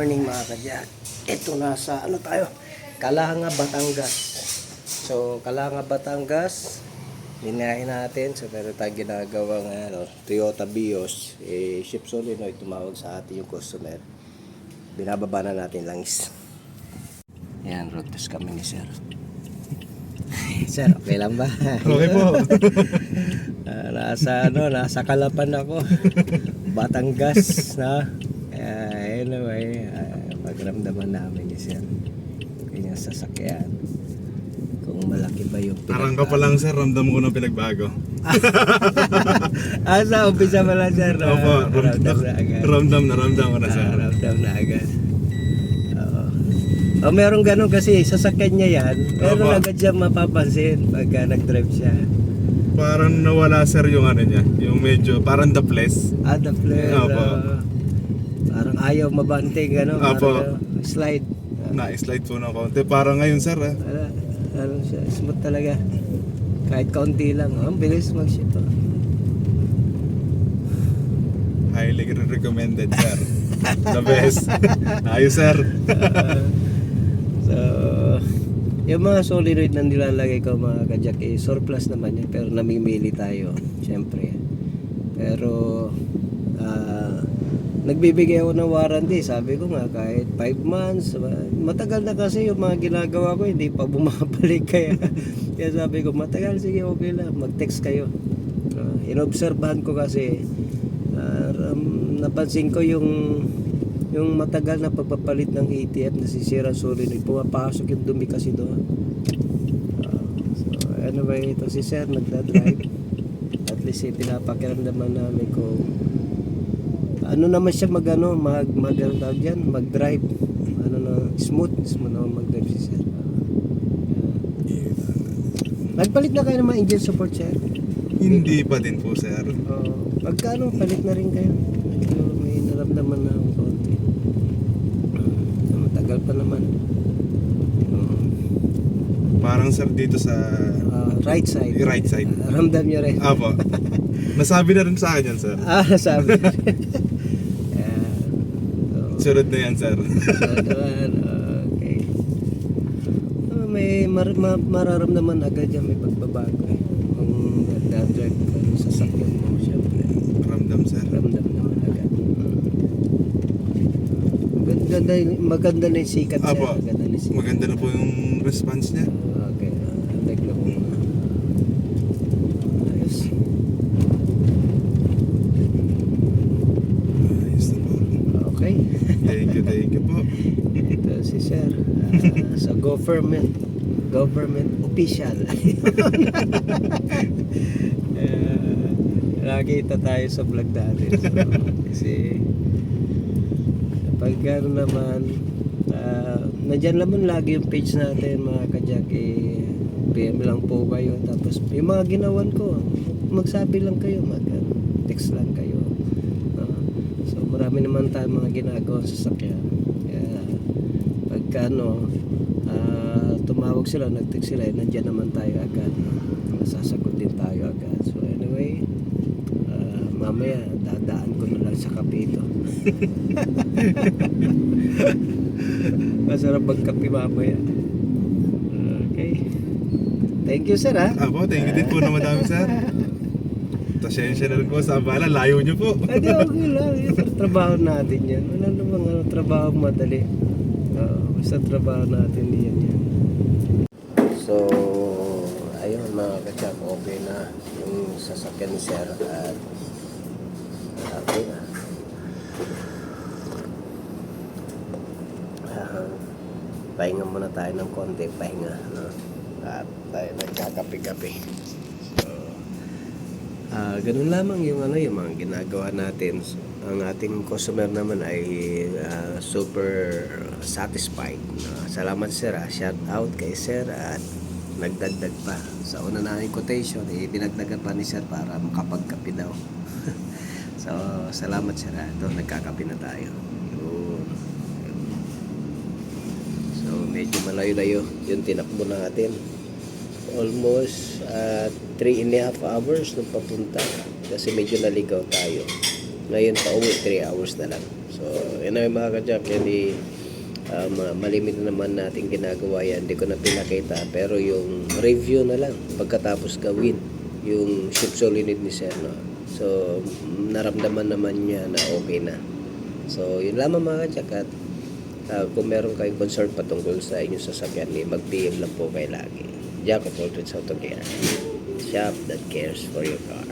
morning mga kadyak. Ito nasa ano tayo? Calanga, Batangas. So, Calanga, Batangas. Ninahin natin. So, meron tayong ginagawang Toyota Vios. Ship solenoid, tumawag sa atin yung customer. Binababa na natin langis. Ayan, road test kami ni sir. Sir, okay lang ba? Okay po. Nasa Kalapan ako. Batangas na. Anyway, pagramdaman namin ni sir kanyang sasakyan kung malaki ba yung Parang ka pa lang sir, ramdam ko ng pinagbago. Sa umpisa pa lang sir. Opo, Ramdam na agad. ramdam ko na sir. Ramdam na agad. Merong ganun kasi sasakyan niya yan, pero Opo. agad siya mapapansin pagka nag-drive siya. Parang nawala sir yung ano niya, yung medyo parang the place. The flare. Opo. Parang ayaw mabanting, Opo. parang slide. Na-slide po ng konti. Parang ngayon sir Ano siya, smooth talaga. Kahit kaunti lang, ang bilis mag-ship. highly recommended sir. The best. Ayos sir. So, yung mga solenoid na nilalagay ko mga kadyak, surplus naman yun, pero namimili tayo, syempre. Pero, nagbibigay ako ng warranty, sabi ko nga, kahit 5 months, matagal na kasi yung mga ginagawa ko, hindi pa bumabalik, kaya sabi ko, matagal, sige, okay lang, mag-text kayo. Inobserbahan ko kasi, napansin ko yung matagal na pagpapalit ng ATF, nasisira solenoid, pumapasok yung dumi kasi doon. So anyway, ito si sir nagdadrive. At least pinapakiramdaman namin kung ano naman siya mag-drive. Smooth naman mag-drive si sir. Nagpalit na kayo ng mga engine support sir? Hindi pa din po sir. Pagkano palit na rin kayo? May naramdaman na akong konti. Matagal pa naman. Parang sir dito sa Right side. right side. Ramdam nyo rin. Apo. Nasabi na rin sa akin yan sir. Sabi na rin. Sunod na yan sir. Okay. May mararamdaman agad yan, may pagbabago kung nagdadrive ka sa sasakyan mo, syempre. Ramdam sir. Ramdam naman agad. Maganda na yung sikat siya. Apo. Maganda na po yung response niya. Okay. Tekla ko muna. Ayos. Ayos na po. Okay. Thank you po. Ito si sir. Sa government official. Nakita tayo sa vlog dati. So, kasi pag gano'n naman, nandyan naman lagi yung page natin mga kadyak, PM lang po kayo. Tapos yung mga ginawan ko, magsabi lang kayo, mag-text lang kayo. So marami naman tayo mga ginagawa sa sasakyan. Kaya pagka tumawag sila, nag-text sila, nandyan naman tayo agad. Masasagot din tayo agad. So anyway, mamaya dadaan ko na lang sa kape ito. Masarap magkape mamaya. Okay. Thank you sir ha. Apo, thank you din po na madami sir. Pasensya na rin po sa abala, layo nyo po. Hindi, okay lang. Trabaho natin yan. Wala namang trabaho madali. Basta trabaho natin yan. So, ayun mga kachap, okay na yung sasakyan ni sir at okay na. Pahinga muna tayo ng konti, pahinga. At tayo nagkakape-kape. Ganun lamang yung yung mga ginagawa natin. Ang ating customer naman ay super satisfied. Salamat sir, shout out kay sir at nagdagdag pa. Sa una na quotation, dinagdagan pa ni sir para makapagkape daw. So, salamat sir. Ito, nagkakape na tayo. So, medyo malayo-layo yung tinakbo natin. Almost 3.5 hours nung papunta kasi medyo naligaw tayo. Ngayon pa uwi 3 hours na lang. So, yun na yung mga ka-jack. Hindi, malimit na naman natin ginagawa yan. Hindi ko na pinakita. Pero yung review na lang pagkatapos gawin yung ship solenoid ni Sir. No? So, naramdaman naman niya na okay na. So, yun lamang mga ka-jack. At kung meron kayong concern patungkol sa inyong sasakyan, mag-PM lang po kayo lagi. Jack of all trades, auto care. Shop that cares for your car.